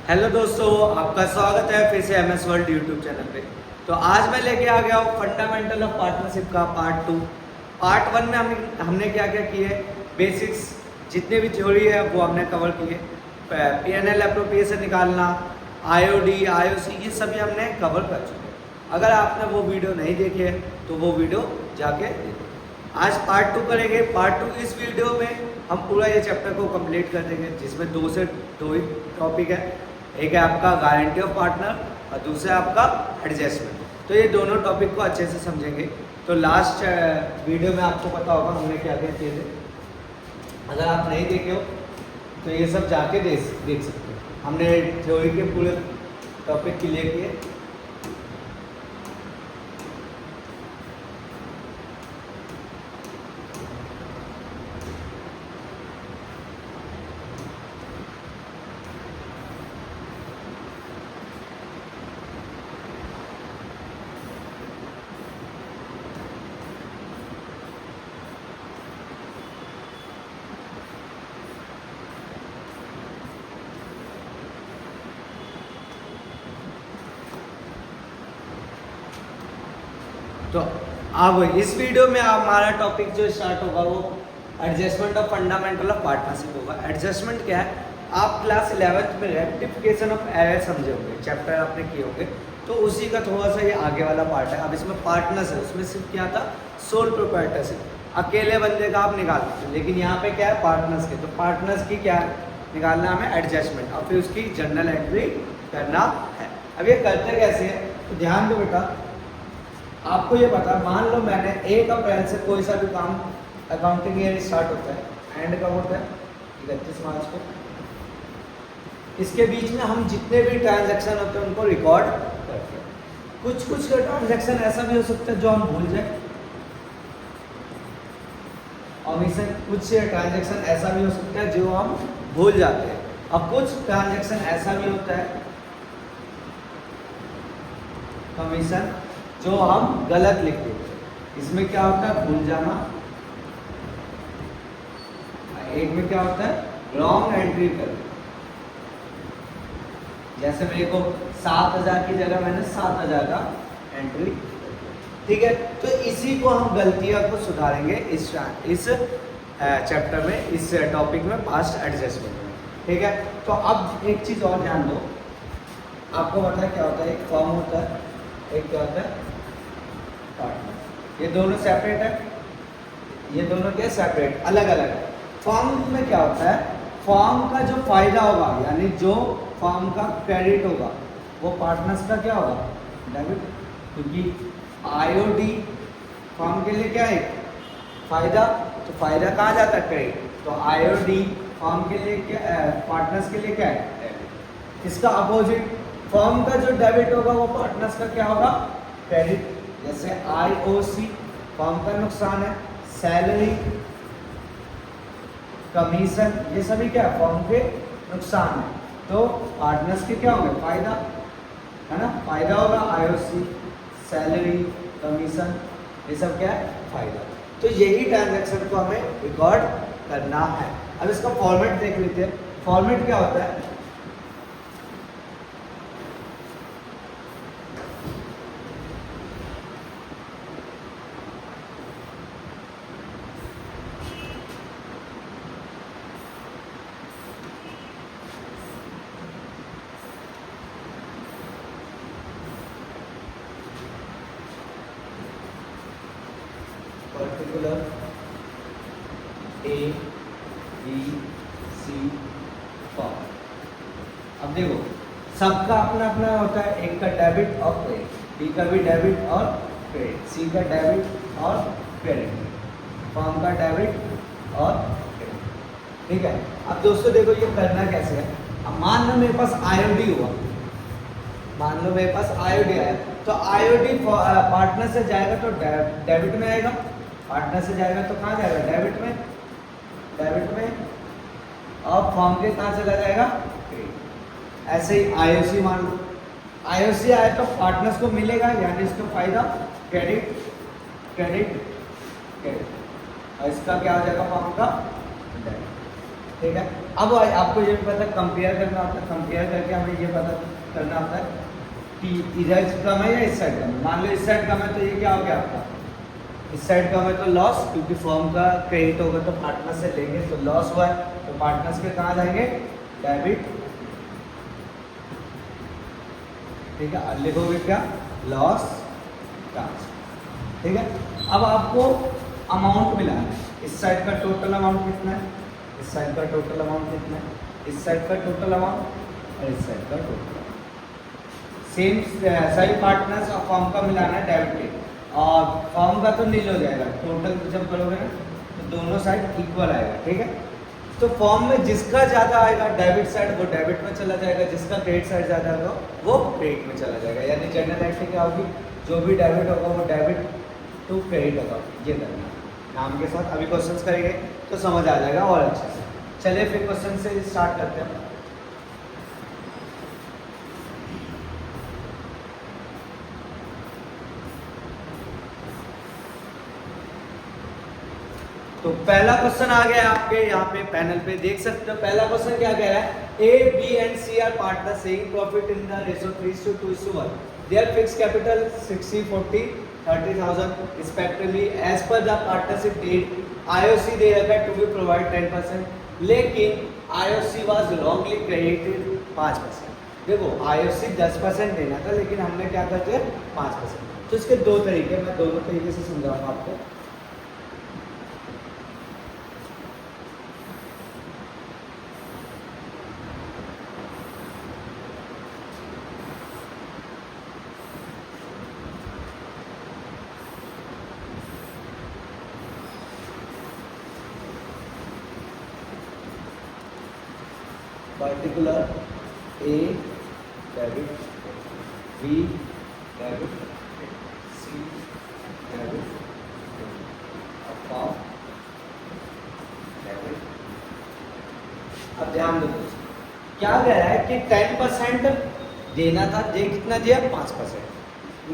Hello दोस्तों, आपका स्वागत है फिर से एमएस वर्ल्ड यूट्यूब चैनल पे। तो आज मैं लेके आ गया हूँ फंडामेंटल ऑफ पार्टनरशिप का पार्ट 2। पार्ट 1 में हमने क्या क्या किए, बेसिक्स जितने भी थ्योरी है वो हमने कवर किए। पीएनएल एप्रोप्रिएशन निकालना, आईओडी, आईओसी, ये सभी हमने कवर कर चुके हैं। अगर आपने वो वीडियो नहीं देखी है तो वो वीडियो जाके देखो। आज पार्ट 2 करेंगे। पार्ट 2 इस वीडियो में हम पूरा ये चैप्टर को कंप्लीट कर देंगे, जिसमें दो ही टॉपिक है। एक है आपका गारंटी ऑफ पार्टनर और दूसरा आपका एडजस्टमेंट। तो ये दोनों टॉपिक को अच्छे से समझेंगे। तो लास्ट वीडियो में आपको पता होगा हमने क्या क्या किए थे। अगर आप नहीं देखे हो तो ये सब जाके देख सकते हो। हमने थ्योरी के पूरे टॉपिक क्लियर किए। तो अब इस वीडियो में हमारा टॉपिक जो स्टार्ट होगा वो adjustment of fundamental of partnership होगा। एडजस्टमेंट क्या है, आप क्लास 11th में रेक्टिफिकेशन ऑफ एरर समझे होंगे, चैप्टर आपने किए होंगे। तो उसी का थोड़ा सा ये आगे वाला पार्ट है। अब इसमें पार्टनर्स है, उसमें सिर्फ क्या था, सोल प्रोप्राइटरशिप, अकेले बंदे का आप निकाल सकते, लेकिन यहाँ पे क्या है, पार्टनर्स के। तो पार्टनर्स की क्या निकालना हमें, एडजस्टमेंट, और फिर उसकी जर्नल एंट्री करना है। अब ये करते कैसे है, तो ध्यान दो बेटा। आपको ये पता, मान लो मैंने 1 अप्रैल से कोई सा भी काम अकाउंटिंग ईयर स्टार्ट होता है, एंड कब होता है 31 मार्च को। इसके बीच में हम जितने भी ट्रांजैक्शन होते हैं उनको रिकॉर्ड करते हैं। कुछ ट्रांजैक्शन ऐसा भी हो सकता है जो हम भूल जाए, ओमिशन। कुछ ट्रांजैक्शन ऐसा भी हो सकता है जो हम भूल जाते हैं। अब कुछ ट्रांजैक्शन ऐसा भी होता है कमीशन, जो हम गलत लिख देते हैं। इसमें क्या होता है, भूल जाना। एक में क्या होता है, रॉन्ग एंट्री कर। जैसे मेरे को 7000 की जगह मैंने 7000 का एंट्री, ठीक है। तो इसी को हम गलतियों को सुधारेंगे इस चैप्टर में, इस टॉपिक में, पास्ट एडजस्टमेंट में, ठीक है। तो अब एक चीज और ध्यान दो, आपको पता है क्या होता है, एक फॉर्म होता है, एक क्या होता है, पार्टनर। ये दोनों सेपरेट है, ये दोनों क्या सेपरेट, अलग अलग है। फॉर्म में क्या होता है, फॉर्म का जो फायदा होगा, यानी जो फॉर्म का क्रेडिट होगा, वो पार्टनर्स का क्या होगा, डेबिट। क्योंकि आईओडी फॉर्म के लिए क्या है, फायदा। तो फायदा कहाँ जाता है, क्रेडिट। तो आईओडी फॉर्म के लिए क्या, पार्टनर्स के लिए क्या है, डेबिट। इसका अपोजिट, फॉर्म का जो डेबिट होगा वो पार्टनर्स का क्या होगा, क्रेडिट। जैसे आईओसी फॉर्म का नुकसान है, सैलरी, कमीशन, ये सभी क्या है, फॉर्म के नुकसान है। तो पार्टनर्स के क्या होंगे, फायदा, है ना, फायदा होगा। आईओसी, सैलरी, कमीशन, ये सब क्या है, फायदा। तो यही ट्रांजैक्शन को हमें रिकॉर्ड करना है। अब इसका फॉर्मेट देख लेते हैं। फॉर्मेट क्या होता है, particular A B C form. अब देखो, सबका अपना अपना होता है, एक का डेबिट और क्रेडिट, बी का भी डेबिट और क्रेडिट, सी का डेबिट और क्रेडिट, फॉर्म का डेबिट और क्रेडिट, ठीक है। अब दोस्तों देखो, ये करना कैसे है। अब मान लो मेरे पास आईओडी हुआ, मान लो मेरे पास आईओडी आया, तो आईओडी पार्टनर से जाएगा तो डेबिट में आएगा, पार्टनर से जाएगा तो कहाँ जाएगा, डेबिट में, डेबिट में, और फॉर्म के कहाँ चला जाएगा, क्रेडिट। ऐसे ही आईओसी, मान लो आईओसी आया तो पार्टनर्स को मिलेगा, यानी इसका फायदा, क्रेडिट, क्रेडिट, क्रेडिट, और इसका क्या हो जाएगा, फॉर्म का डेबिट। ठीक है। अब आपको ये भी पता कंपेयर करना होता है, कंपेयर करके हमें ये पता करना होता है कि इधर कम है या इस साइड कम है। मान लो इस साइड कम है तो ये क्या हो गया आपका, इस साइड कम है तो लॉस, क्योंकि फर्म का क्रेडिट होगा तो पार्टनर से लेंगे तो लॉस हुआ है, तो पार्टनर्स के कहाँ जाएंगे, डेबिट। ठीक है, और लिखोगे क्या, लॉस चार्ज। ठीक है, अब आपको अमाउंट मिला है, इस साइड का टोटल अमाउंट कितना है, इस साइड का टोटल अमाउंट कितना है, इस साइड का टोटल अमाउंट और इस साइड का टोटल। सेम सभी पार्टनर्स और फर्म का मिलाना है डेबिट के, और फर्म का तो नील हो जाएगा, टोटल जब करोगे ना तो दोनों साइड इक्वल आएगा। ठीक है, तो फॉर्म में जिसका ज़्यादा आएगा डेबिट साइड वो डेबिट में चला जाएगा, जिसका क्रेडिट साइड ज़्यादा होगा वो क्रेडिट में चला जाएगा। यानी जनरल एंट्री क्या होगी, जो भी डेबिट होगा वो डेबिट टू क्रेडिट होगा। ये करना नाम के साथ। अभी क्वेश्चंस करेंगे तो समझ आ जाएगा और अच्छे से। चलिए फिर क्वेश्चन से स्टार्ट करते हैं। तो पहला क्वेश्चन आ गया आपके यहाँ पे पैनल पे, देख सकते हो। पहला क्वेश्चन क्या कह रहा है, A B and C are partner saying profit in the ratio 3:2:1, there fixed capital 60, 40, 30,000 respectively. As per the partnership deed IOC दे रखा है टू बी प्रोवाइड 10%, लेकिन आईओसी वाज रॉन्गली क्रेडिटेड 5%। देखो आईओसी 10% देना था, लेकिन हमने क्या कर दिया 5%। तो इसके दो तरीके, मैं दोनों तरीके से समझाऊंगा आपको। पर्टिकुलर ए डेबिट, बी डेबिट, सी डेबिट, अकाउंट डेबिट। अब ध्यान दो, क्या कह रहा है कि 10% देना था, दे कितना दिया 5%।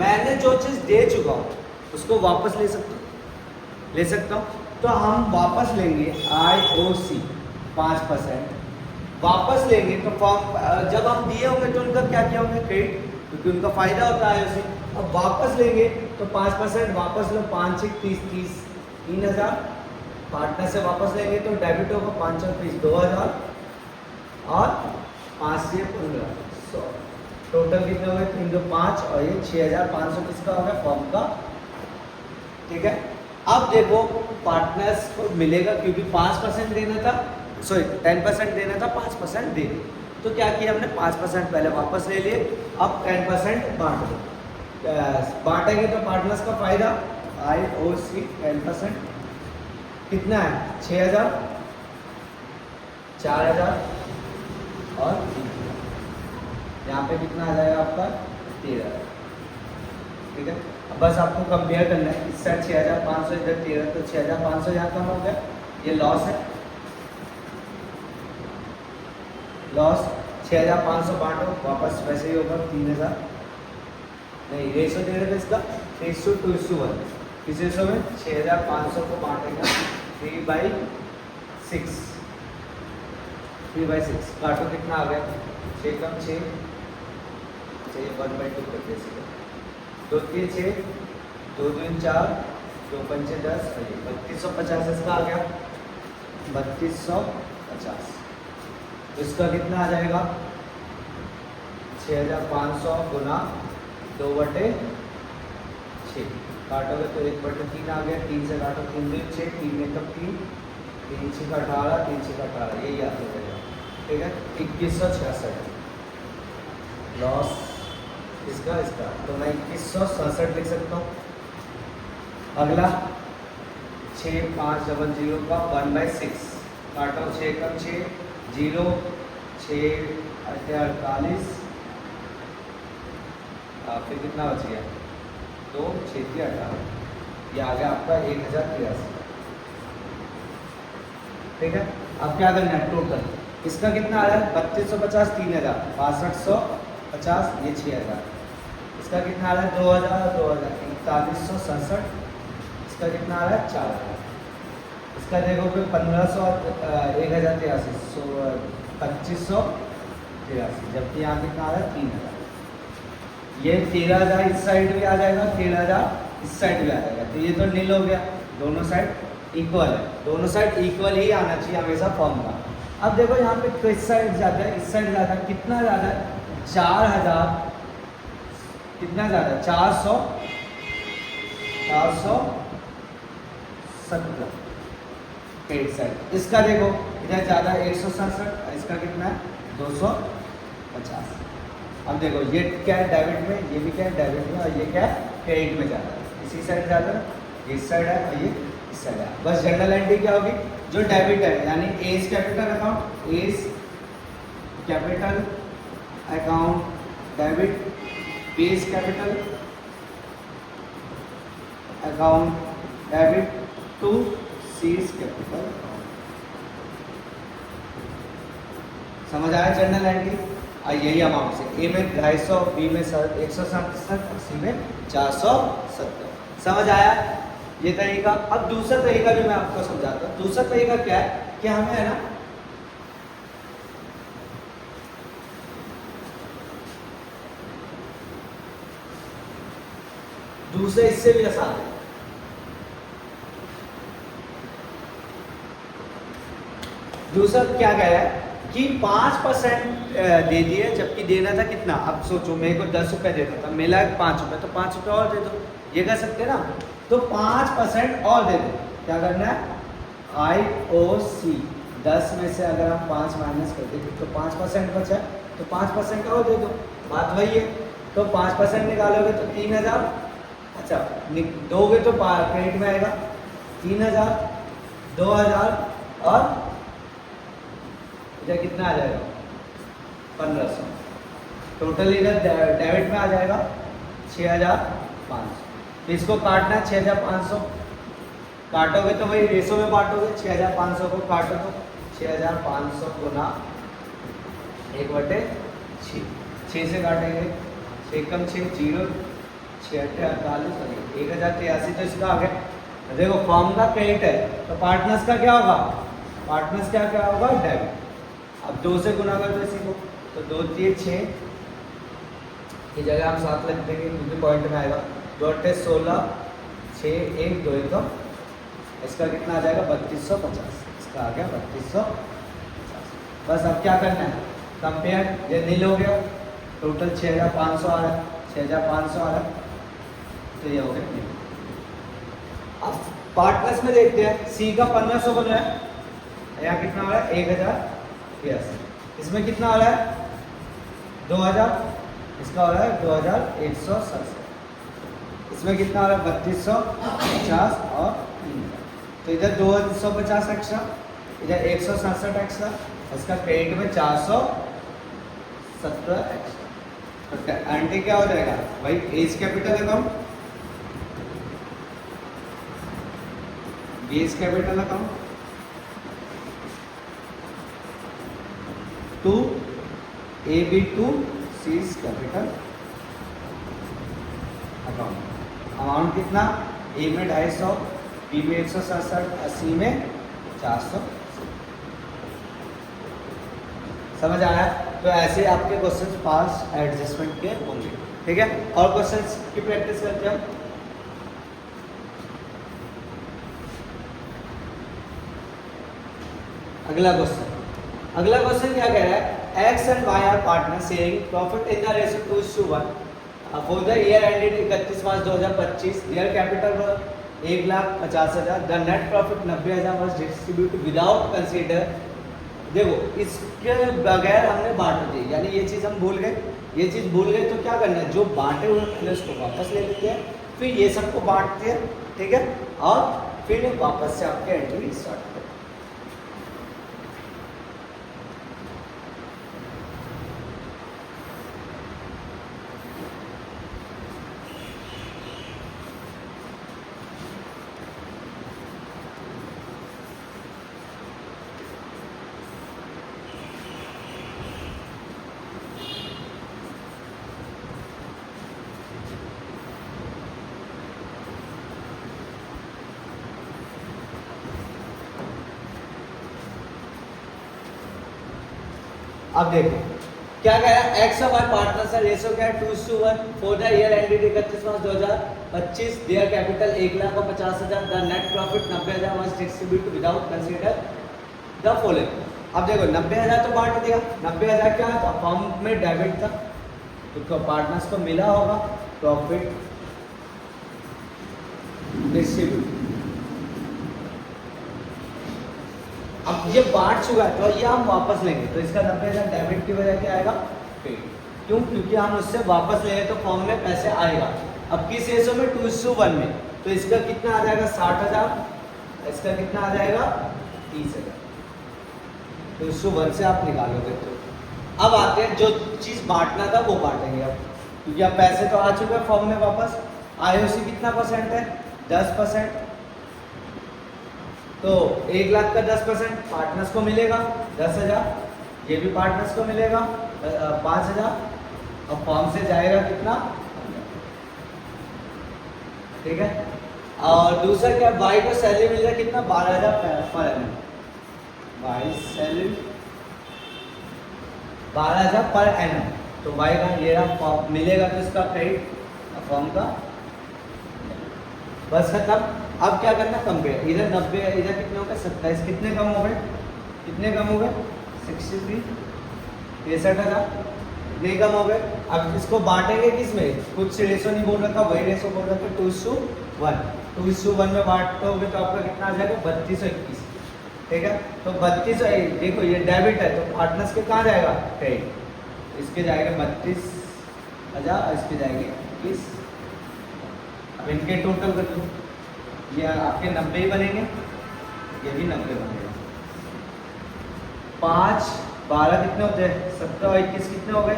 मैंने जो चीज़ दे चुका हूँ उसको वापस ले सकता हूँ। तो हम वापस लेंगे आईओसी 5% वापस लेंगे। तो फॉर्म जब हम दिए होंगे तो उनका क्या किया होंगे, क्रेडिट, क्योंकि उनका फायदा होता है उसे। अब वापस लेंगे तो 5% वापस लो, 5 6 30 3,000। पार्टनर से वापस लेंगे तो डेबिट होगा 5 और 30 2,000 और 5 से 1500। टोटल कितने हो गए, 3 2 5 और ये 6,500 किसका होगा, फॉर्म का। ठीक है, अब देखो पार्टनर्स को मिलेगा क्योंकि 5% देना था, सॉरी 10% देना था, 5% दे दिए। तो क्या किया हमने, 5% पहले वापस ले लिए, अब 10% बांट दो। बांटेंगे तो पार्टनर्स का फायदा, आईओसी 10% कितना है 6,000, 4,000 और 3,000। यहाँ पे कितना आ जाएगा आपका 13,000। ठीक है, अब बस आपको कंपेयर करना है, इस साइड 6,500 इधर 13, तो 6,500 यहाँ कम हो गया, ये लॉस है। लॉस 6,500 बांटो, वापस वैसे ही होगा 3,000। नहीं, रेशो दे रहे थे इसका 3:2:1। किस रेशो में, 6,500 को बांटेगा 3/6। 3/6 काटो, कितना आ गया 6 कम 6, 1/2 कर दिया सीधा। 2 3 6, 2 2 4, 2 5 10, 3250 इसका आ गया, 3250। इसका कितना आ जाएगा 6,500 गुना 2/6। काटोगे तो 1/3 आ गया, 3 से काटो 3 2 6, 3 में तब 3, 3 6 18, 3 6 18, यही याद हो जाएगा। ठीक है, 2166 लॉस इसका। तो मैं 2167 लिख सकता हूँ। अगला 6,500 का 1/6 काटो, 6 कम 6 0, 6 48, फिर कितना बच गया 2 6 18, ये आ गया आपका 1,083। ठीक है, अब क्या करना है, टोटल इसका कितना आ रहा है 3250, 3,000, 6250, ये 6,000। इसका कितना आ रहा है 2,000, 4167। इसका कितना आ रहा है 4,000। इसका देखो फिर 1500 1083 2583, जबकि यहाँ कितना आ रहा है 3000। ये 13,000 इस साइड भी आ जाएगा, 13,000 इस साइड भी आ जाएगा, तो ये तो नील हो गया, दोनों साइड इक्वल है, दोनों साइड इक्वल ही आना चाहिए हमेशा फॉर्मूला। अब देखो यहाँ पे किस साइड ज़्यादा है, इस साइड ज़्यादा है, कितना ज़्यादा है 4000, कितना ज़्यादा है 470 पेड साइड। इसका देखो इधर ज़्यादा 167, इसका कितना है 250। अब देखो ये क्या है डेबिट में, ये भी क्या है डेबिट में, और ये क्या है क्रेडिट में ज़्यादा है, इसी साइड ज़्यादा है, ये इस साइड है और ये इस साइड है। बस जनरल एंट्री क्या होगी, जो डेबिट है यानी A's capital account, A's capital account debit, B's capital account debit to C's capital. समझ आया जनरल एंट्री। और यही अमाउंट से ए में 250, बी में 167, सी में 470। समझ आया ये तरीका। अब दूसरा तरीका जो मैं आपको समझाता हूँ, दूसरा तरीका क्या है कि हमें है ना दूसरे इससे भी आसान है। दूसरा क्या कह रहा है कि 5% दे दिए, जबकि देना था कितना। अब सोचो मेरे को 10 रुपये देना था, मिला 5 रुपये, तो 5 रुपये और दे दो, ये कर सकते ना। तो 5% और दे दो। क्या करना है, IOC 10 में से अगर हम 5 माइनस कर दें तो 5% बचा, तो 5% और दे दो, बात वही है। तो 5% निकालोगे तो 3000, अच्छा दोगे तो क्रेडिट में आएगा 3000, 2000 और इधर कितना आ जाएगा 1500। टोटल इधर डेबिट में आ जाएगा 6500। तो इसको काटना है 6500, काटोगे तो वही रेशो में बांटोगे, 6500 को काटो तो 6500 गुना 1/6, 6 से काटेंगे 6 कम 6 0, 6 8 48, 1083। तो इसका आ गया। देखो फॉर्म का क्रेडिट है तो पार्टनर्स का क्या होगा, पार्टनर्स क्या क्या होगा डेबिट। अब 2 से गुना कर दो इसी को, तो 2 3 6 की जगह हम 7 लिख देंगे क्योंकि पॉइंट में आएगा। 2 8 16, 6 1 2 1, इसका कितना आ जाएगा 3250। इसका आ गया 3250। बस अब क्या करना है, कंपेयर, ये नील हो गया, टोटल 6500 आ रहा है, 6500 आ रहा है, तो ये हो गया नील। अब पार्टनर्स में देखते हैं, सी का 1500 बन रहा है, यहाँ कितना हो रहा है 1083, इसमें कितना हो रहा है 2000, इसका हो रहा है 2167, इसमें कितना हो रहा है 3250 और 3000। तो इधर 250 एक्स्ट्रा, इधर 167 एक्स्ट्रा, इसका क्रेडिट में 470 एक्स्ट्रा। तो एंट्री क्या हो जाएगा भाई, A's capital account, B's capital account to AB to C's capital account. Amount कितना, ए में 250, बी में 167, सी में 400। समझ आया। तो ऐसे आपके क्वेश्चंस पास एडजस्टमेंट के होंगे, ठीक है। और क्वेश्चंस की प्रैक्टिस करते हैं। अगला क्वेश्चन, अगला क्वेश्चन क्या कह रहा है, X and Y are partner sharing profit in the ratio 2:1 for the year ended 31 March 2025। Their capital 1,50,000, the net profit 90,000 was distribute without consider. देखो इसके बगैर हमने बांट दी, यानी ये चीज़ हम भूल गए, ये चीज़ भूल गए तो क्या करना है, जो बांटे हुए प्लस को वापस ले लेते हैं, फिर ये सबको बांटते हैं, ठीक है, और फिर वापस से आपके एंट्री स्टार्ट करते हैं। अब देखो क्या कह रहा है, एक्स और वाई पार्टनर्स है, रेशो क्या है 2:1 for the year ended 31 March 2025, their capital 1,50,000, the net profit 90,000 was distribute without consider the following. अब देखो 90,000 तो बांट दिया, 90,000 क्या था, फॉर्म में डेबिट था तो पार्टनर्स को मिला होगा प्रॉफिट डिस्ट्रीब्यूट। अब ये बांट चुका है तो ये हम वापस लेंगे, तो इसका 90,000 डेबिट की वजह क्या आएगा, पेड। क्यों, क्योंकि हम उससे वापस ले तो फॉर्म में पैसे आएगा। अब किस रेशो में 2:1 में, तो इसका कितना आ जाएगा 60,000, इसका कितना आ जाएगा 30,000, 2:1 से आप निकालोगे। तो अब आते हैं जो चीज़ बांटना था वो बांटेंगे अब, क्योंकि अब पैसे तो आ चुके हैं फॉर्म में वापस। आईओसी कितना परसेंट है, 10%, तो 1 लाख का 10% पार्टनर्स को मिलेगा 10,000, ये भी पार्टनर्स को मिलेगा 5,000, अब फॉर्म से जाएगा कितना, ठीक है। और दूसरा क्या, वाई को सैलरी मिल रहा है कितना, 12,000 per annum, Y salary 12,000 per annum, तो वाई का ये रहा फॉर्म मिलेगा, तो इसका क्रेडिट फॉर्म का बस खत्म। अब क्या करना, कंपेयर, इधर 90, इधर कितने हो गए 27, कितने कम हो गए, कितने कम हो गए 63, 63,000 नहीं कम हो गए। अब इसको बांटेंगे किस में, कुछ रेशो नहीं बोल रखा, वही रेशो बोल रखा 2:1, 2:1 में बांटोगे तो आपका कितना आ जाएगा 3221, ठीक है। तो 32, देखो ये डेबिट है तो पार्टनर्स के कहाँ जाएगा, क्रेडिट, इसके जाएगा 32,000, इसके जाएंगे 21। अब इनके टोटल कर लो, ये आपके 90 ही बनेंगे, ये भी 90 बनेगा। 5, 12 कितने होते हैं, 17 और 21 कितने हो गए,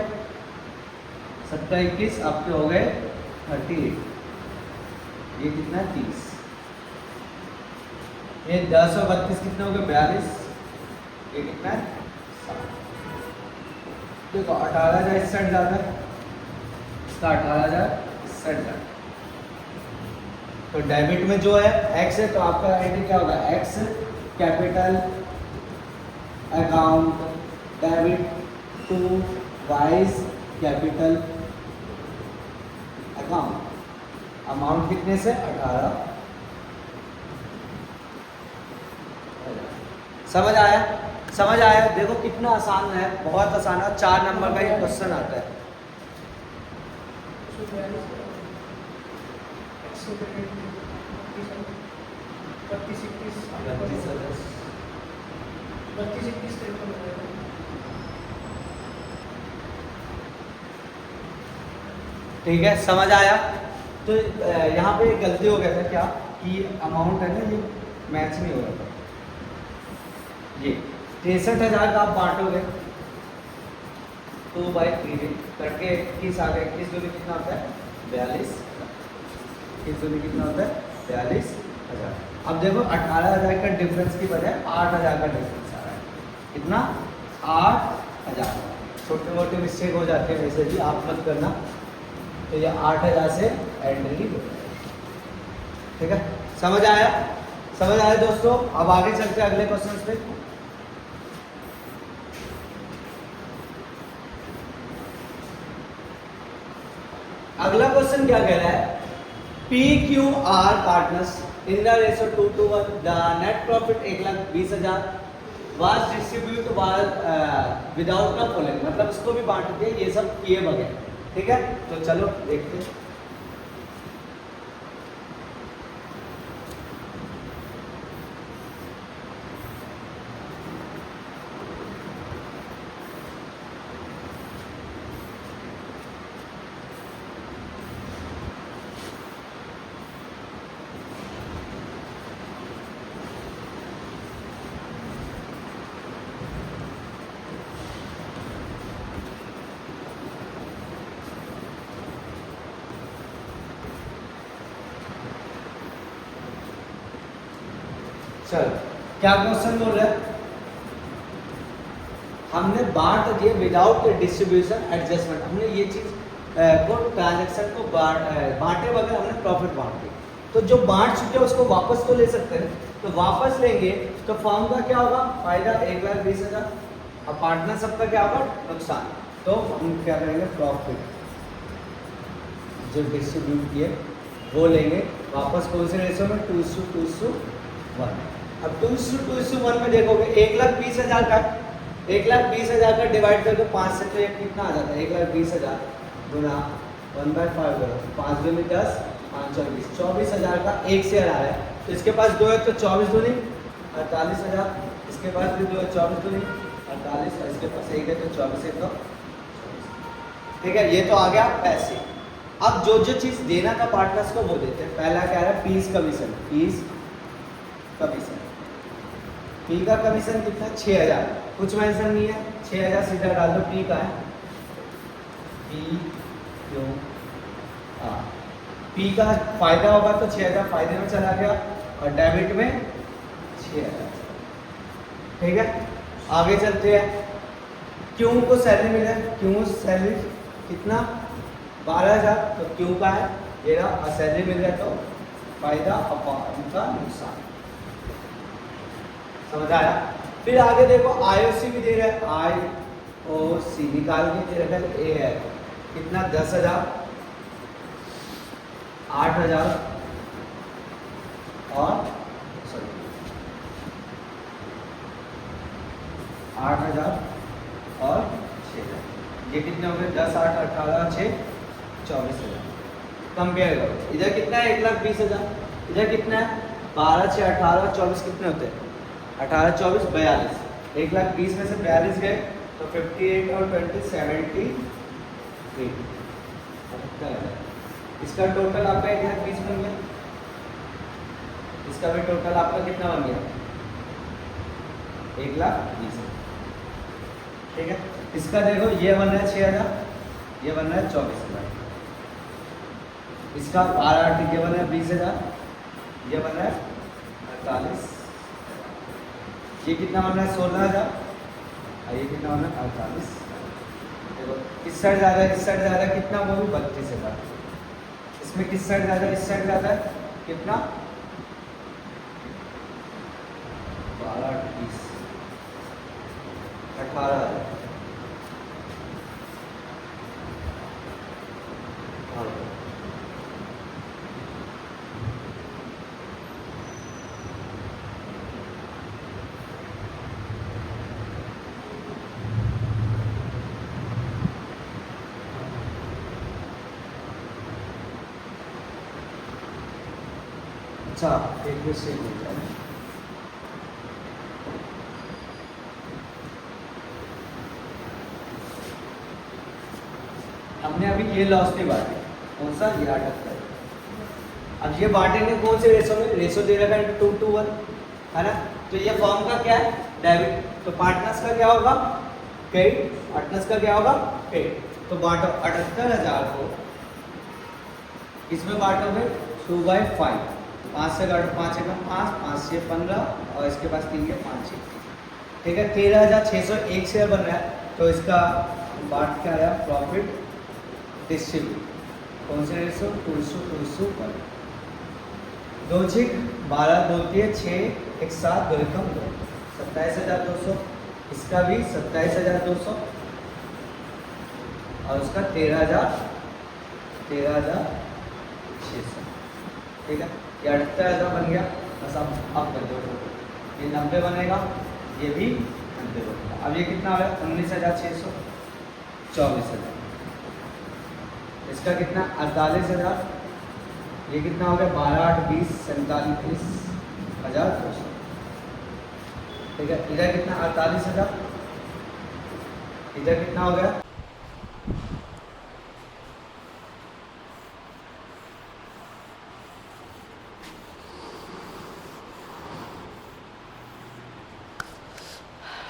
17, 21 आपके हो गए 38, ये कितना है 30, ये 10 और 32 कितने हो गए 42, ये कितना है 60। देखो 18,060 ज़्यादा है, इसका 18,060। तो डेबिट में जो है एक्स है, तो आपका एंट्री क्या होगा, X capital account debit to Y's capital account, amount कितने से 18। समझ आया, समझ आया, देखो कितना आसान है, बहुत आसान है, 4 नंबर का ये क्वेश्चन आता है। ठीक है, समझ आया। तो यहाँ पे एक गलती हो गया था क्या, कि अमाउंट है ना ये मैच नहीं हो रहा था, ये 63,000 का आप बांटोगे 2/3 करके 21 आ गया, 21 दूनी कितना होता है 42, 21 दूनी कितना होता है 42,000। अब देखो 18,000 का डिफरेंस की बजाय 8,000 का डिफरेंस आ रहा है, कितना 8,000। छोटे मोटे मिस्टेक हो जाते हैं वैसे भी, आप मत करना। तो ये 8,000 से एंट्री हो जाएगी, ठीक है, समझ आया, समझ आया दोस्तों। अब आगे चलते हैं अगले क्वेश्चन पे। अगला क्वेश्चन क्या कह रहा है, PQR partners in the ratio 2:1, the net profit 1,20,000 was distribute without the following, मतलब इसको भी बांट दिया, ये सब किए बगैर, ठीक है। तो चलो देखते हैं। चलो क्या क्वेश्चन बोल रहा है, हमने बांट दिए विदाउट डिस्ट्रीब्यूशन एडजस्टमेंट, हमने ये चीज को ट्रांजैक्शन को बांटे बगैर हमने प्रॉफिट बांट दिया। तो जो बांट चुके हैं उसको वापस तो ले सकते हैं, तो वापस लेंगे तो फॉर्म का क्या होगा, फायदा 1,20,000 अब पार्टनर सबका क्या होगा, नुकसान। तो हम क्या करेंगे, प्रॉफिट जो डिस्ट्रीब्यूट किए वो लेंगे वापस कौन से रेशो में, 2:1। अब 2:1 में देखोगे 1,20,000 का, 1,20,000 का डिवाइड करके 5 से तो ये कितना आ जाता है, 1,20,000 गुना 1/5 करो, 5 दूनी 10, 5 और 20, 24,000 का एक शेयर आ रहा है। तो इसके पास 2 है तो 24 दूनी 48,000, इसके पास भी 2 है, 24 दूनी 48, और इसके पास 1 है तो 24 है तो 24। ठीक है, ये तो आ गया पैसे। अब जो जो चीज़ देना था पार्टनर्स को वो देते हैं। पहला क्या है, fees commission, fees commission. P का कमीशन कितना, 6,000, कुछ मेंशन नहीं है, 6,000 सीधा डाल दो, पी का है, पी क्यों पी का फायदा होगा तो 6,000 फायदे में चला गया और डेबिट में 6,000। ठीक है, आगे चलते हैं। क्यों को सैलरी मिले, क्यों सैलरी कितना, 12,000, तो क्यों का है ये रहा, और सैलरी मिल गया तो फायदा और उनका नुकसान। समझ आया। फिर आगे देखो आईओसी भी दे रहा है, आईओसी निकाल के दे रखा है, ए है कितना, 10,000, 8,000 और 8,000 और 6,000। ये कितने हो गए, 10, 8, 18, 6, 24,000। कंपेयर करो, इधर कितना है, 1,20,000, इधर कितना है, 12, 6, 18, 24 कितने होते हैं, 18, 24, 42। 1,20,000 में से 42 गए तो 58 और 20, 73। इसका टोटल आपका 1,20,000 बन गया, इसका भी टोटल आपका कितना बन गया, 1,20,000। ठीक है, इसका देखो ये बन रहा है 6,000, ये बन रहा है 24,000, इसका 12, ये बन रहा है 20,000, ये बन रहा है 48, ये कितना बन रहा है 16,000, और ये कितना बन रहा है 48। देखो इस साइड ज़्यादा है, इस साइड ज़्यादा है, कितना, वो भी 32,000। इसमें किस साइड ज़्यादा है, इस साइड ज़्यादा है, कितना, 12, 20, 18,000। अच्छा, एक मिनट हो जाए, हमने अभी ये लॉस नहीं बांटे, कौन सा, ये 78। अब ये बांटेंगे कौन से रेशो में, रेशो दे रखा है 2:1 है ना। तो ये फर्म का क्या है, डेबिट, तो पार्टनर्स का क्या होगा, क्रेडिट, पार्टनर्स का क्या होगा, क्रेडिट। तो बांटो 78,000 को, इसमें बांटोगे 2/5, 5 से काटो, 5 एकम 5, 5 से 15, और इसके पास 3 के 5 6। ठीक है, 13,601 शेयर बन रहा है। तो इसका बांट क्या रहा, प्रॉफिट डिस्ट्रीब्यूट, कौन से रेशो, 2:1। 2 छिक 12, 2 3 6, 1 7, 2 एकम 2, 27,200। इसका भी 27,200 और उसका 13,600। ठीक है, ये 78,000 बन गया। बस अब कर दो, ये 90 बनेगा, ये भी 90 बनेगा। अब ये कितना हो गया, 19,600, 24,000। इसका कितना, 48,000, ये कितना हो गया, 12, 8, 20, 47,200। ठीक है, इधर कितना, 48,000, इधर कितना हो गया,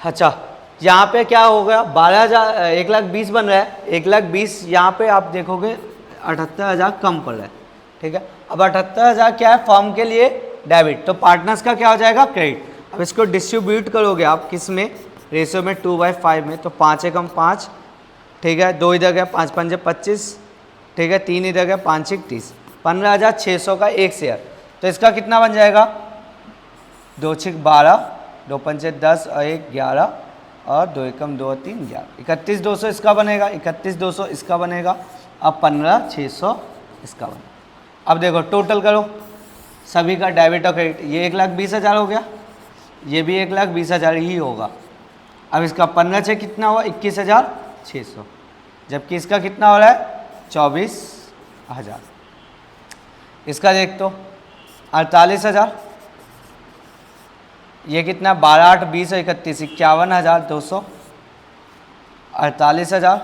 अच्छा यहाँ पे क्या हो गया, 12,000, 1,20,000 बन रहा है, 1,20,000 यहाँ पे आप देखोगे 78,000 कम पड़ रहा है। ठीक है, अब 78,000 क्या है, फर्म के लिए डेबिट, तो पार्टनर्स का क्या हो जाएगा, क्रेडिट। अब इसको डिस्ट्रीब्यूट करोगे आप किस में, रेशियो में 2/5 में, तो 5 एकम 5, ठीक है, 2 इधर गया, 5 5 25, ठीक है, 3 इधर गया, 5 6 30, 15,600 का एक शेयर। तो इसका कितना बन जाएगा, 2 6 12, 2 5 10 और 1 11, और 2 एकम 2 3 11, 31,200 इसका बनेगा, 31,200 इसका बनेगा, अब 15,600 इसका बनेगा। अब देखो टोटल करो सभी का डेबिट और क्रेडिट, ये 1,20,000 हो गया, ये भी 1,20,000 ही होगा। अब इसका 15 से कितना हुआ 21,600, जबकि इसका कितना हो रहा है 24,000। इसका देख तो 48,000, ये कितना 12 8 20 और 31 51,200, 48,000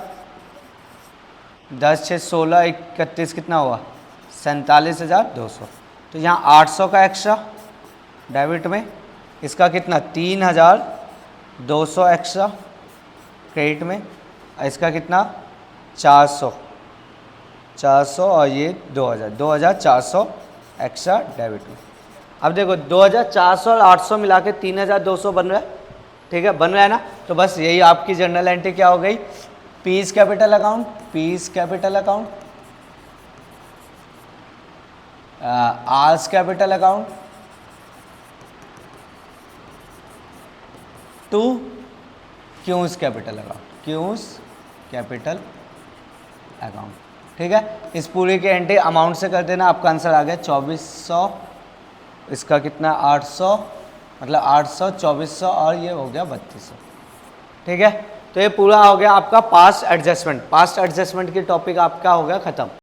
10 6 16 31 कितना हुआ 47,200। तो यहाँ 800 का एक्स्ट्रा डेबिट में, इसका कितना 3,200 एक्स्ट्रा क्रेडिट में, इसका कितना 400 और ये 2,400 एक्स्ट्रा डेबिट में। अब देखो 2,400 और 800 मिला के 3,200 बन रहा है, ठीक है, बन रहा है ना। तो बस यही आपकी जनरल एंट्री क्या हो गई, P's capital account, P's capital account, R's capital account to Q's capital account, Q's capital account, ठीक है। इस पूरी की एंट्री अमाउंट से कर देना, आपका आंसर आ गया 2,400, इसका कितना 800, मतलब 800 2,400 और ये हो गया 3,200, ठीक है। तो ये पूरा हो गया आपका पास्ट एडजस्टमेंट, पास्ट एडजस्टमेंट की टॉपिक आपका हो गया ख़त्म।